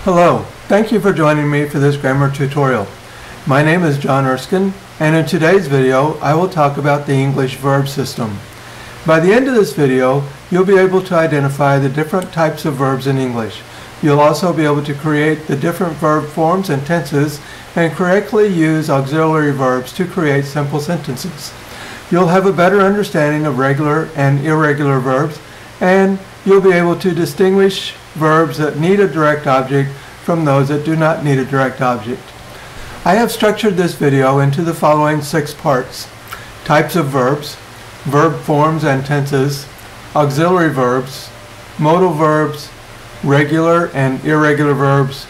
Hello, thank you for joining me for this grammar tutorial. My name is John Erskine, and in today's video I will talk about the English verb system. By the end of this video, you'll be able to identify the different types of verbs in English. You'll also be able to create the different verb forms and tenses and correctly use auxiliary verbs to create simple sentences. You'll have a better understanding of regular and irregular verbs, and you'll be able to distinguish verbs that need a direct object from those that do not need a direct object. I have structured this video into the following 6 parts: types of verbs, verb forms and tenses, auxiliary verbs, modal verbs, regular and irregular verbs,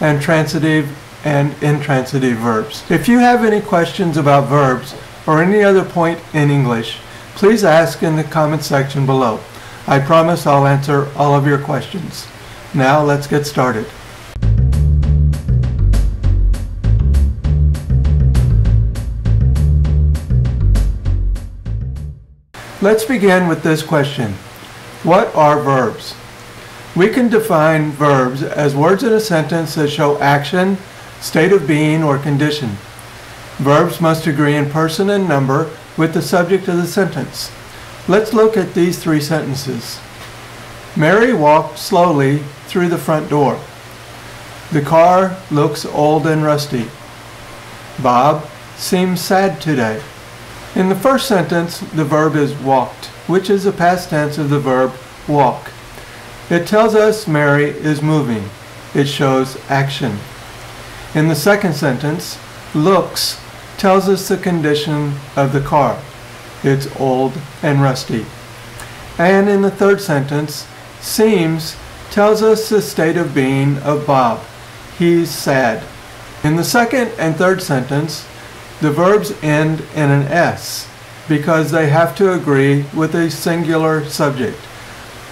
and transitive and intransitive verbs. If you have any questions about verbs or any other point in English, please ask in the comment section below. I promise I'll answer all of your questions. Now let's get started. Let's begin with this question. What are verbs? We can define verbs as words in a sentence that show action, state of being, or condition. Verbs must agree in person and number with the subject of the sentence. Let's look at these 3 sentences. Mary walked slowly through the front door. The car looks old and rusty. Bob seems sad today. In the first sentence, the verb is walked, which is the past tense of the verb walk. It tells us Mary is moving. It shows action. In the second sentence, looks tells us the condition of the car. It's old and rusty. And in the third sentence, seems tells us the state of being of Bob. He's sad. In the second and third sentence, the verbs end in an S because they have to agree with a singular subject,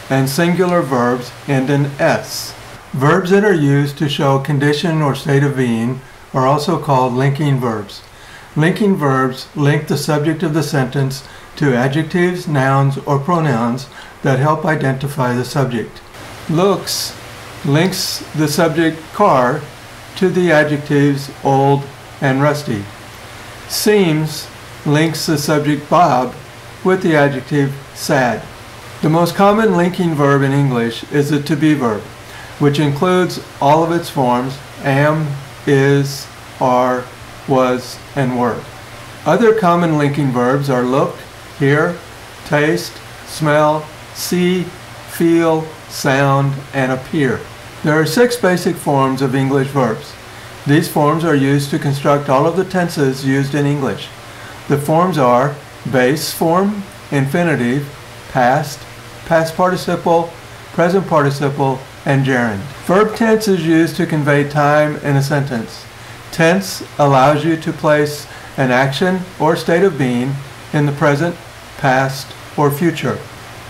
and singular verbs end in S. Verbs that are used to show condition or state of being are also called linking verbs. Linking verbs link the subject of the sentence to adjectives, nouns, or pronouns that help identify the subject. Looks links the subject car to the adjectives old and rusty. Seems links the subject Bob with the adjective sad. The most common linking verb in English is the to be verb, which includes all of its forms: am, is, are, was, and were. Other common linking verbs are look, hear, taste, smell, see, feel, sound, and appear. There are 6 basic forms of English verbs. These forms are used to construct all of the tenses used in English. The forms are base form, infinitive, past, past participle, present participle, and gerund. Verb tense is used to convey time in a sentence. Tense allows you to place an action or state of being in the present, past, or future.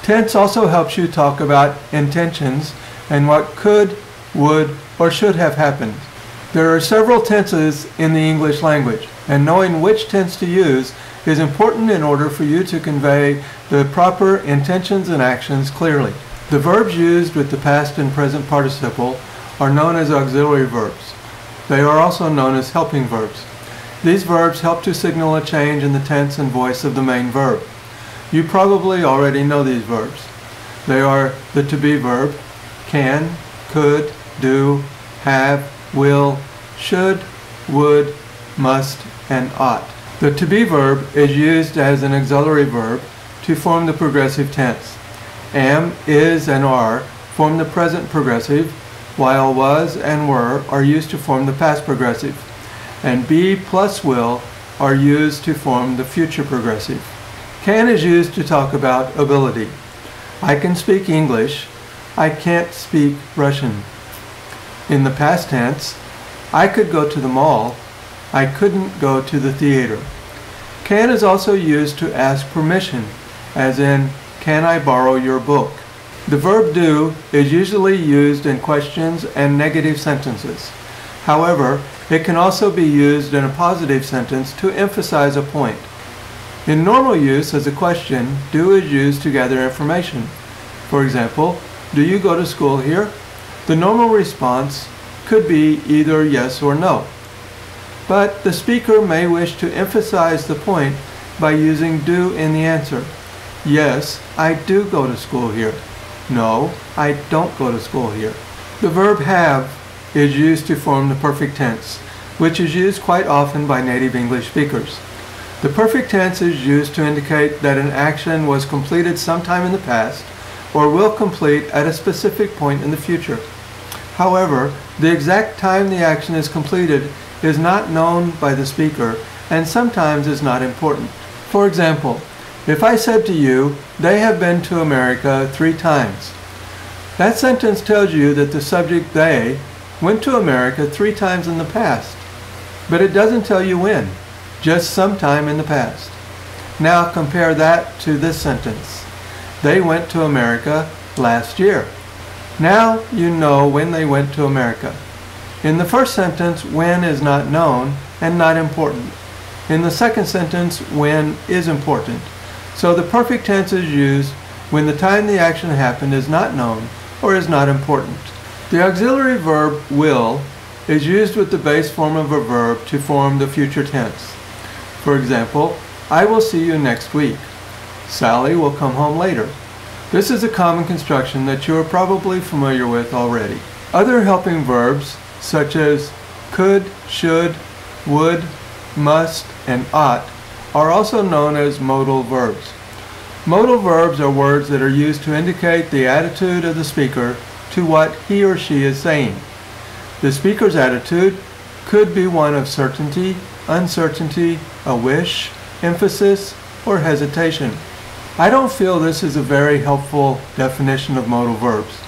Tense also helps you talk about intentions and what could, would, or should have happened. There are several tenses in the English language, and knowing which tense to use is important in order for you to convey the proper intentions and actions clearly. The verbs used with the past and present participle are known as auxiliary verbs. They are also known as helping verbs. These verbs help to signal a change in the tense and voice of the main verb. You probably already know these verbs. They are the to be verb, can, could, do, have, will, should, would, must, and ought. The to be verb is used as an auxiliary verb to form the progressive tense. Am, is, and are form the present progressive, while was and were are used to form the past progressive, and be plus will are used to form the future progressive. Can is used to talk about ability. I can speak English. I can't speak Russian. In the past tense, I could go to the mall. I couldn't go to the theater. Can is also used to ask permission, as in, can I borrow your book? The verb do is usually used in questions and negative sentences. However, it can also be used in a positive sentence to emphasize a point. In normal use as a question, do is used to gather information. For example, do you go to school here? The normal response could be either yes or no. But the speaker may wish to emphasize the point by using do in the answer. Yes, I do go to school here. No, I don't go to school here. The verb have is used to form the perfect tense, which is used quite often by native English speakers. The perfect tense is used to indicate that an action was completed sometime in the past or will complete at a specific point in the future. However, the exact time the action is completed is not known by the speaker and sometimes is not important. For example, if I said to you, they have been to America 3 times, that sentence tells you that the subject they went to America 3 times in the past, but it doesn't tell you when, just sometime in the past. Now compare that to this sentence. They went to America last year. Now you know when they went to America. In the first sentence, when is not known and not important. In the second sentence, when is important. So the perfect tense is used when the time the action happened is not known or is not important. The auxiliary verb will is used with the base form of a verb to form the future tense. For example, I will see you next week. Sally will come home later. This is a common construction that you are probably familiar with already. Other helping verbs such as could, should, would, must, and ought are also known as modal verbs. Modal verbs are words that are used to indicate the attitude of the speaker to what he or she is saying. The speaker's attitude could be one of certainty, uncertainty, a wish, emphasis, or hesitation. I don't feel this is a very helpful definition of modal verbs.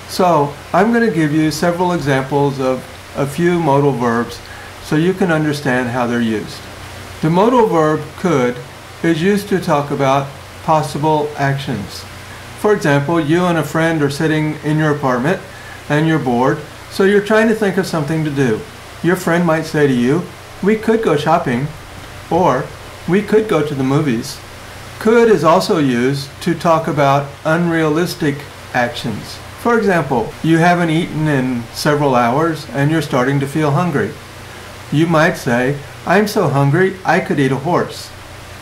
So I'm going to give you several examples of a few modal verbs so you can understand how they're used. The modal verb could is used to talk about possible actions. For example, you and a friend are sitting in your apartment and you're bored, so you're trying to think of something to do. Your friend might say to you, we could go shopping, or we could go to the movies. Could is also used to talk about unrealistic actions. For example, you haven't eaten in several hours and you're starting to feel hungry. You might say, I'm so hungry I could eat a horse.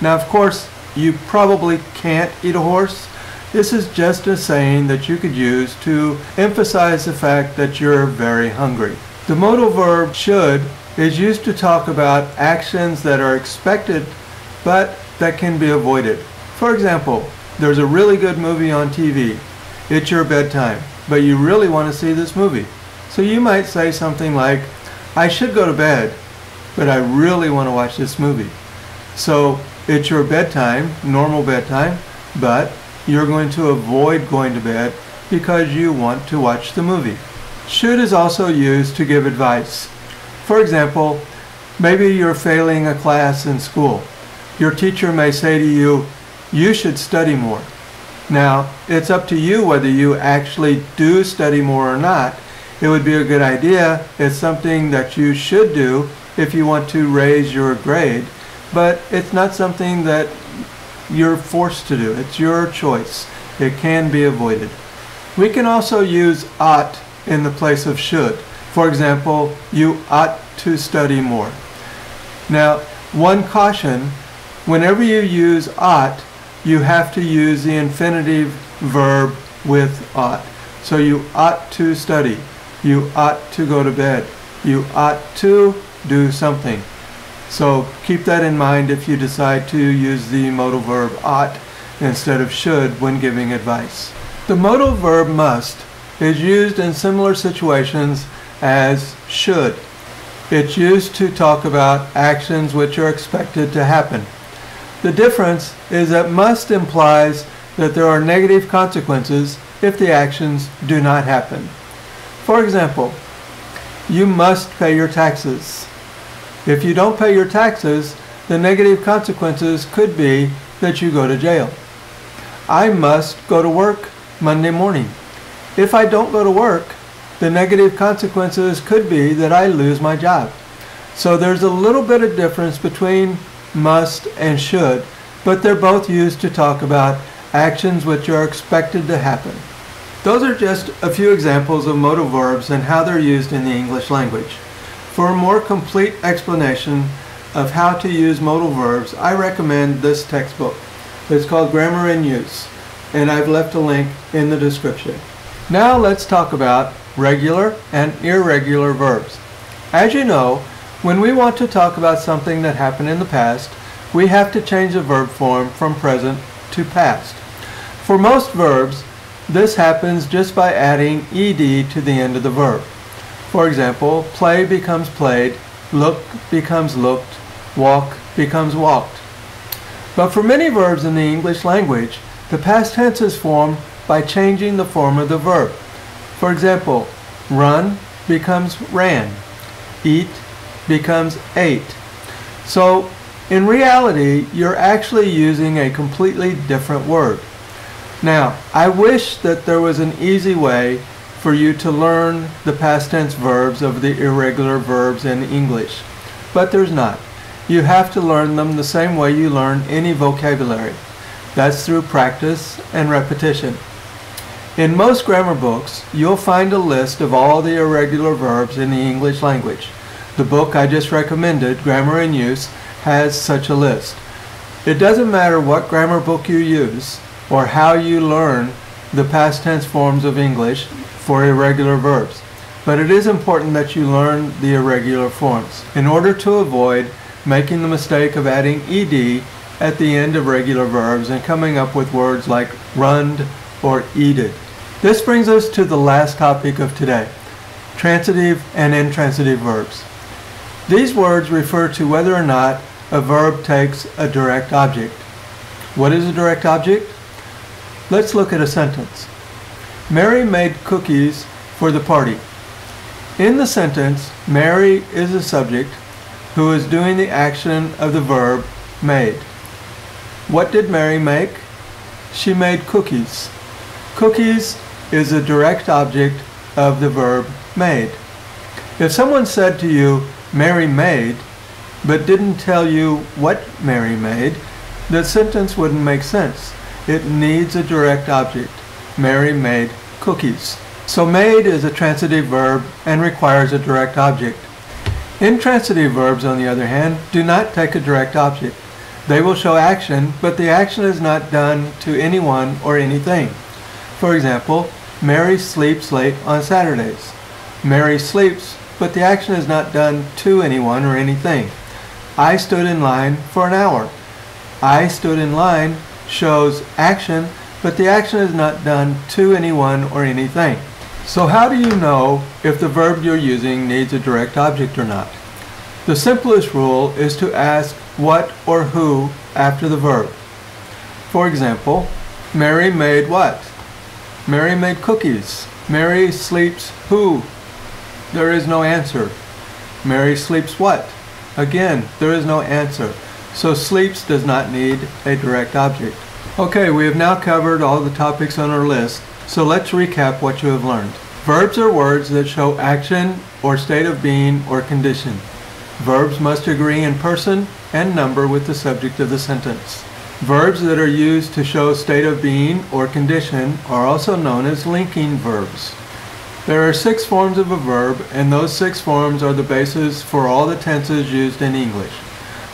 Now of course, you probably can't eat a horse. This is just a saying that you could use to emphasize the fact that you're very hungry. The modal verb should is used to talk about actions that are expected but that can be avoided. For example, there's a really good movie on TV. It's your bedtime, but you really want to see this movie. So you might say something like, I should go to bed, but I really want to watch this movie. So it's your bedtime, normal bedtime, but you're going to avoid going to bed because you want to watch the movie. Should is also used to give advice. For example, maybe you're failing a class in school. Your teacher may say to you, you should study more. Now, it's up to you whether you actually do study more or not. It would be a good idea. It's something that you should do if you want to raise your grade, but it's not something that you're forced to do. It's your choice. It can be avoided. We can also use ought in the place of should. For example, you ought to study more. Now, one caution, whenever you use ought, you have to use the infinitive verb with ought. So you ought to study. You ought to go to bed. You ought to do something. So keep that in mind if you decide to use the modal verb ought instead of should when giving advice. The modal verb must is used in similar situations as should. It's used to talk about actions which are expected to happen. The difference is that must implies that there are negative consequences if the actions do not happen. For example, you must pay your taxes. If you don't pay your taxes, the negative consequences could be that you go to jail. I must go to work Monday morning. If I don't go to work, the negative consequences could be that I lose my job. So there's a little bit of difference between must and should, but they're both used to talk about actions which are expected to happen. Those are just a few examples of modal verbs and how they're used in the English language. For a more complete explanation of how to use modal verbs, I recommend this textbook. It's called Grammar in Use, and I've left a link in the description. Now let's talk about regular and irregular verbs. As you know, when we want to talk about something that happened in the past, we have to change the verb form from present to past. For most verbs, this happens just by adding ed to the end of the verb. For example, play becomes played, look becomes looked, walk becomes walked. But for many verbs in the English language, the past tense is formed by changing the form of the verb. For example, run becomes ran, eat becomes ate. So, in reality, you're actually using a completely different word. Now, I wish that there was an easy way for you to learn the past tense verbs of the irregular verbs in English, but there's not. You have to learn them the same way you learn any vocabulary. That's through practice and repetition. In most grammar books, you'll find a list of all the irregular verbs in the English language. The book I just recommended, Grammar in Use, has such a list. It doesn't matter what grammar book you use or how you learn the past tense forms of English for irregular verbs, but it is important that you learn the irregular forms in order to avoid making the mistake of adding ed at the end of regular verbs and coming up with words like runned or eated. This brings us to the last topic of today, transitive and intransitive verbs. These words refer to whether or not a verb takes a direct object. What is a direct object? Let's look at a sentence. Mary made cookies for the party. In the sentence, Mary is the subject who is doing the action of the verb made. What did Mary make? She made cookies. Cookies is a direct object of the verb made. If someone said to you, Mary made, but didn't tell you what Mary made, the sentence wouldn't make sense. It needs a direct object. Mary made cookies. So made is a transitive verb and requires a direct object. Intransitive verbs, on the other hand, do not take a direct object. They will show action, but the action is not done to anyone or anything. For example, Mary sleeps late on Saturdays. Mary sleeps, but the action is not done to anyone or anything. I stood in line for an hour. I stood in line shows action, but the action is not done to anyone or anything. So how do you know if the verb you're using needs a direct object or not? The simplest rule is to ask what or who after the verb. For example, Mary made what? Mary made cookies. Mary sleeps who? There is no answer. Mary sleeps what? Again, there is no answer. So sleeps does not need a direct object. Okay, we have now covered all the topics on our list, so let's recap what you have learned. Verbs are words that show action or state of being or condition. Verbs must agree in person and number with the subject of the sentence. Verbs that are used to show state of being or condition are also known as linking verbs. There are 6 forms of a verb, and those 6 forms are the basis for all the tenses used in English.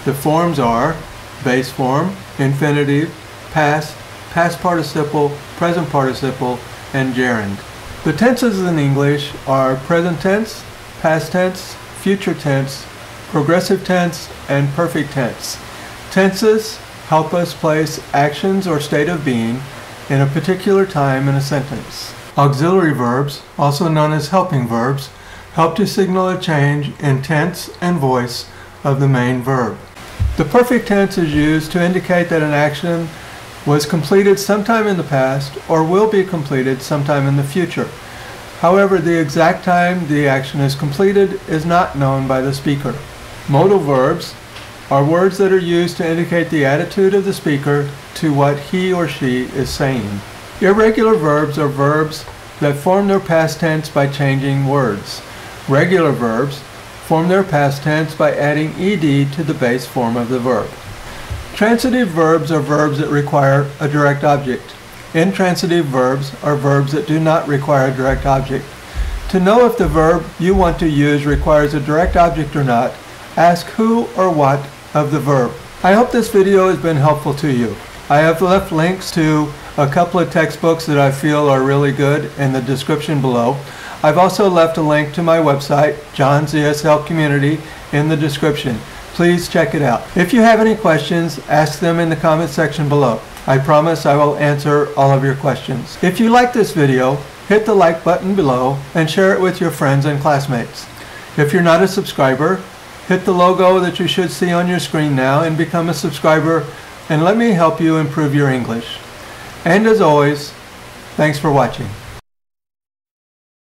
The forms are base form, infinitive, past, past participle, present participle, and gerund. The tenses in English are present tense, past tense, future tense, progressive tense, and perfect tense. Tenses help us place actions or state of being in a particular time in a sentence. Auxiliary verbs, also known as helping verbs, help to signal a change in tense and voice of the main verb. The perfect tense is used to indicate that an action was completed sometime in the past or will be completed sometime in the future. However, the exact time the action is completed is not known by the speaker. Modal verbs are words that are used to indicate the attitude of the speaker to what he or she is saying. Irregular verbs are verbs that form their past tense by changing words. Regular verbs form their past tense by adding ed to the base form of the verb. Transitive verbs are verbs that require a direct object. Intransitive verbs are verbs that do not require a direct object. To know if the verb you want to use requires a direct object or not, ask who or what of the verb. I hope this video has been helpful to you. I have left links to a couple of textbooks that I feel are really good in the description below. I've also left a link to my website, John's ESL Community, in the description. Please check it out. If you have any questions, ask them in the comment section below. I promise I will answer all of your questions. If you like this video, hit the like button below and share it with your friends and classmates. If you're not a subscriber, hit the logo that you should see on your screen now and become a subscriber, and let me help you improve your English. And as always, thanks for watching.